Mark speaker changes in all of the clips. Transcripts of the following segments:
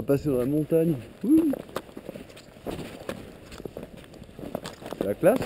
Speaker 1: va passer dans la montagne. Ouh. C'est la classe.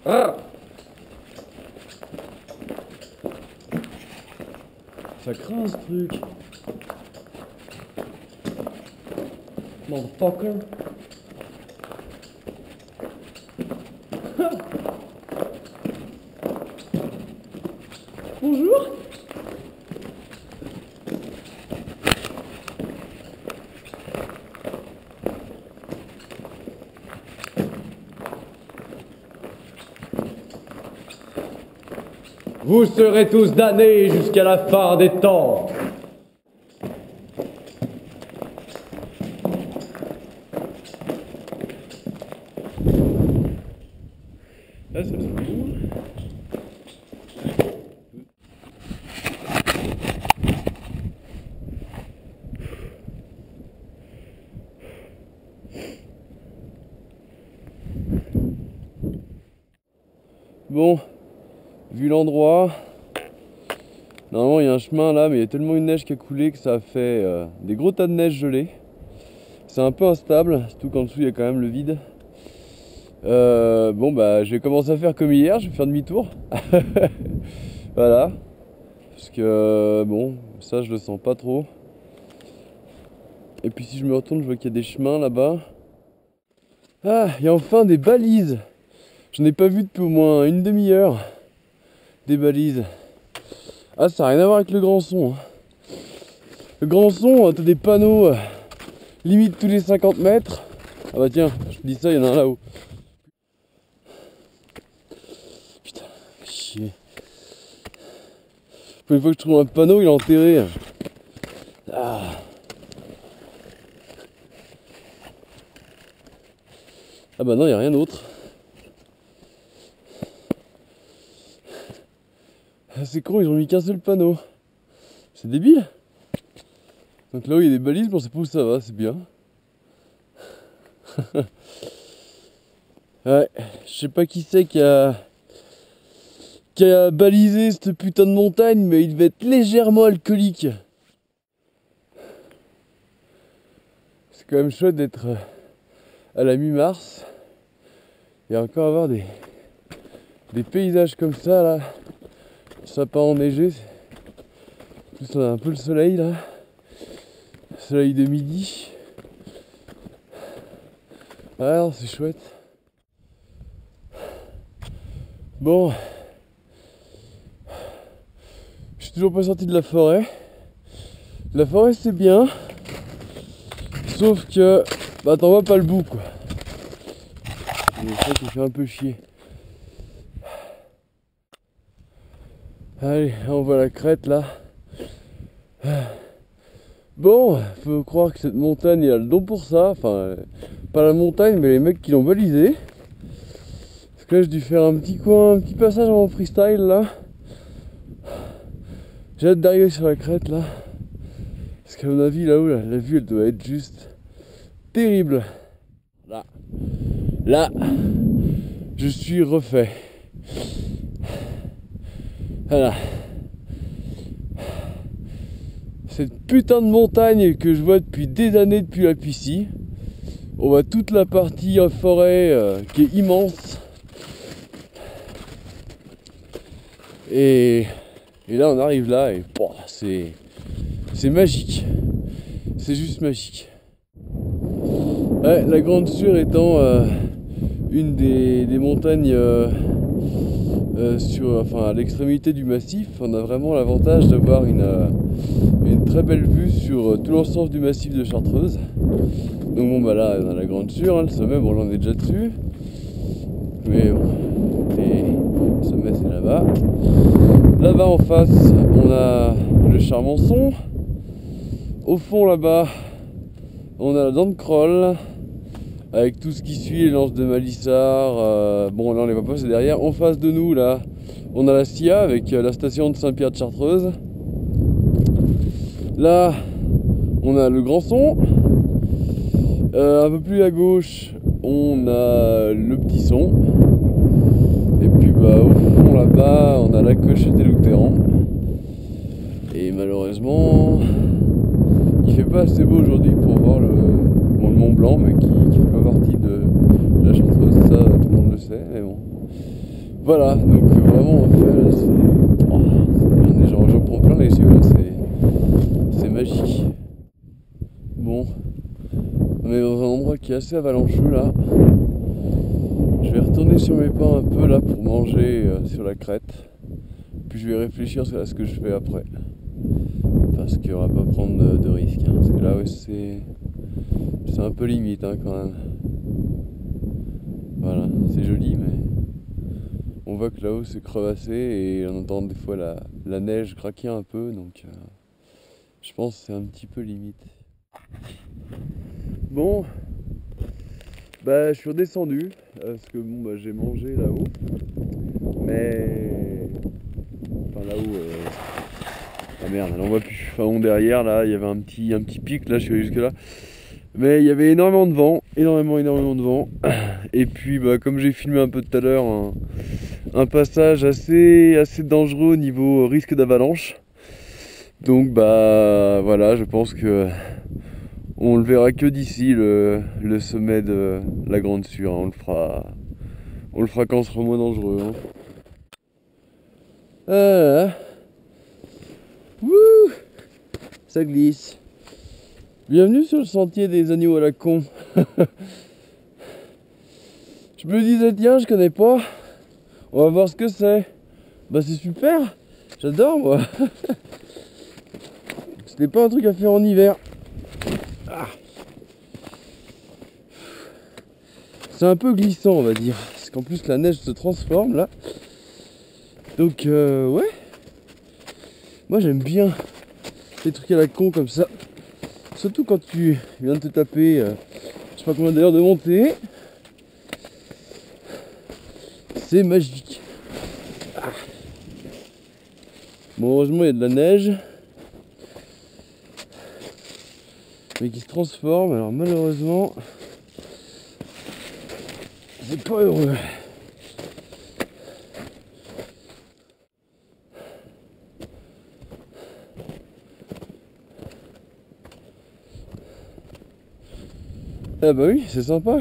Speaker 1: Ah, ça craint ce truc. Motherfucker. Bonjour. Vous serez tous damnés jusqu'à la fin des temps. Là, ça se trouve. Bon, vu l'endroit, normalement il y a un chemin là, mais il y a tellement une neige qui a coulé que ça a fait des gros tas de neige gelée. C'est un peu instable, surtout qu'en dessous il y a quand même le vide. Bon bah je vais commencer à faire comme hier, je vais faire demi-tour. Voilà. Parce que bon, ça je le sens pas trop. Et puis si je me retourne, je vois qu'il y a des chemins là-bas. Ah, il y a enfin des balises. Je n'ai pas vu depuis au moins une demi-heure. Des balises. Ah, ça n'a rien à voir avec le grand son. Le grand son, t'as des panneaux limite tous les 50 mètres. Ah bah tiens, je te dis ça, il y en a un là-haut. Putain, chier. Une fois que je trouve un panneau, il est enterré. Ah. Ah bah non, il n'y a rien d'autre. C'est con, ils ont mis qu'un seul panneau. C'est débile. Donc là où il y a des balises, bon, on sait pas où ça va, c'est bien. Ouais, je sais pas qui c'est qui a balisé cette putain de montagne, mais il devait être légèrement alcoolique. C'est quand même chouette d'être à la mi-mars et encore avoir des paysages comme ça là. Ça n'a pas enneigé. En plus on a un peu le soleil là. Le soleil de midi. Ah non, c'est chouette. Bon. Je suis toujours pas sorti de la forêt. La forêt c'est bien. Sauf que bah t'en vois pas le bout quoi. C'est ça qui fait un peu chier. Allez, on voit la crête là. Bon, faut croire que cette montagne elle a le don pour ça. Enfin, pas la montagne, mais les mecs qui l'ont balisée. Parce que là, j'ai dû faire un petit coin, un petit passage en freestyle là. J'ai hâte d'arriver sur la crête là. Parce qu'à mon avis, là-haut, la vue elle doit être juste terrible. Là, je suis refait. Voilà. Cette putain de montagne que je vois depuis des années depuis la Pucie. On voit toute la partie en forêt qui est immense. Et là on arrive là et oh, c'est magique. C'est juste magique. Ouais, la Grande Sûre étant une des montagnes à l'extrémité du massif, on a vraiment l'avantage d'avoir une très belle vue sur tout l'ensemble du massif de Chartreuse. Donc bon bah là on a la Grande Sûre, hein, le sommet, bon là on est déjà dessus. Mais bon, le sommet c'est là-bas. Là-bas en face on a le Charmançon. Au fond là-bas on a la Dent de Croll. Avec tout ce qui suit, les lances de Malissard, bon là on les voit pas, c'est derrière. En face de nous là, on a la SIA avec la station de Saint-Pierre de Chartreuse. Là, on a le Grand Son. Un peu plus à gauche, on a le Petit Son. Et puis bah au fond là-bas, on a la Cochette et l'Outéran. malheureusement, il fait pas assez beau aujourd'hui pour voir le Mont Blanc, mais qui fait pas partie de la Chartreuse, ça tout le monde le sait, mais bon. Voilà, donc vraiment on fait là, j'en prends plein les yeux là, c'est magique. Bon, on est dans un endroit qui est assez avalancheux là. Je vais retourner sur mes pas un peu là pour manger sur la crête. Puis je vais réfléchir à ce que je fais après. Parce qu'on va pas prendre de risques. Hein, parce que là ouais, c'est un peu limite hein, quand même. Voilà, c'est joli mais on voit que là-haut c'est crevassé et on entend des fois la neige craquer un peu, donc je pense que c'est un petit peu limite. Bon, bah je suis redescendu parce que bon bah j'ai mangé là-haut, mais enfin là-haut, ah merde, là on voit plus. Enfin bon, derrière là il y avait un petit pic, là je suis allé jusque là. Mais il y avait énormément de vent, énormément de vent. Et puis bah comme j'ai filmé un peu tout à l'heure, un passage assez dangereux au niveau risque d'avalanche. Donc bah voilà, je pense que on le verra que d'ici le sommet de la Grande Sûre. Hein. On le fera quand ce sera moins dangereux. Hein. Ah, wouh, ça glisse. Bienvenue sur le sentier des agneaux à la con. Je me disais tiens, je connais pas. On va voir ce que c'est. Bah c'est super. J'adore moi. C'était pas un truc à faire en hiver. Ah. C'est un peu glissant on va dire. Parce qu'en plus la neige se transforme là. Donc ouais. Moi j'aime bien les trucs à la con comme ça. Surtout quand tu viens de te taper je sais pas combien d'heures de montée. C'est magique. Ah. Bon heureusement il y a de la neige. Mais qui se transforme, alors malheureusement c'est pas heureux. Ah bah oui, c'est sympa.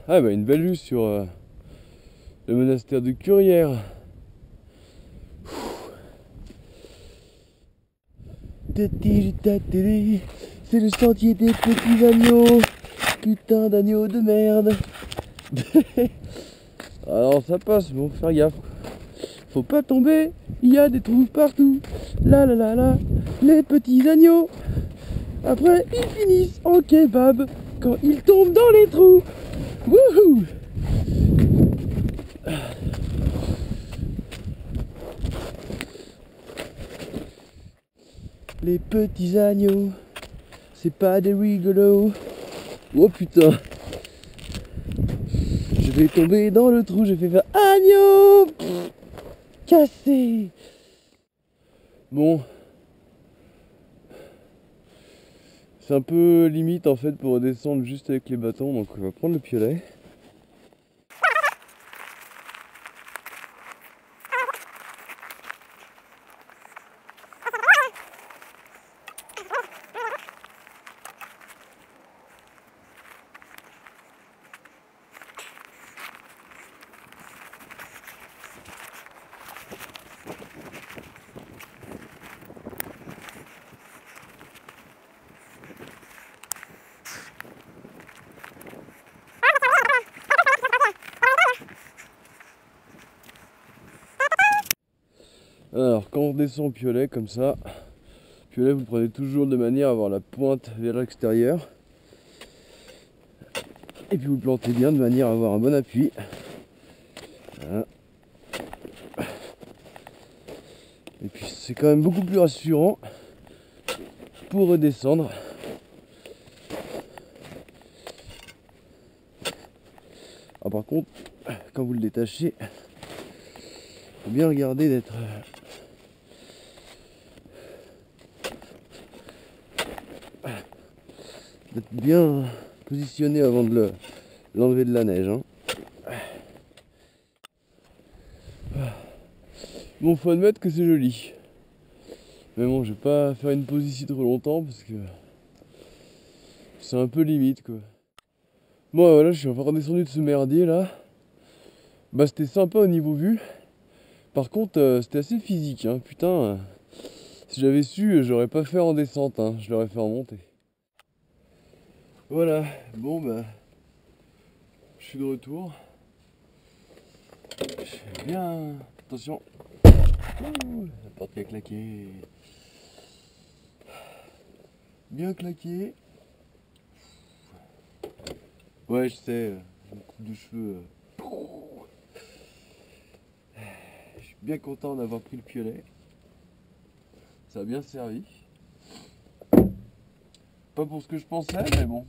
Speaker 1: Ah bah une belle vue sur le monastère de Curières. C'est le sentier des petits agneaux. Putain d'agneaux de merde. Alors ça passe, bon faire gaffe. Faut pas tomber, il y a des trous partout. La la la la, les petits agneaux. Après ils finissent en kebab quand ils tombent dans les trous. Wouhou! Les petits agneaux, c'est pas des rigolos. Oh putain! Je vais tomber dans le trou, je vais faire agneau! Pff, cassé! Bon. C'est un peu limite en fait pour redescendre juste avec les bâtons, donc on va prendre le piolet. Alors quand on redescend au piolet comme ça, piolet vous le prenez toujours de manière à avoir la pointe vers l'extérieur. Et puis vous le plantez bien de manière à avoir un bon appui. Voilà. Et puis c'est quand même beaucoup plus rassurant pour redescendre. Ah, par contre, quand vous le détachez, faut bien regarder d'être bien positionné avant de l'enlever de la neige. Hein. Bon, faut admettre que c'est joli. Mais bon, je vais pas faire une pause ici trop longtemps parce que c'est un peu limite quoi. Bon, voilà, je suis enfin redescendu de ce merdier là. Bah, c'était sympa au niveau vue. Par contre, c'était assez physique, hein. Putain, si j'avais su, j'aurais pas fait en descente, hein. Je l'aurais fait en montée. Voilà, bon bah, je suis de retour. Je fais bien. Attention. Ouh, la porte qui a claqué. Bien claqué. Ouais, je sais, une coupe de cheveux. Je suis bien content d'avoir pris le piolet. Ça a bien servi. Pas pour ce que je pensais, mais bon.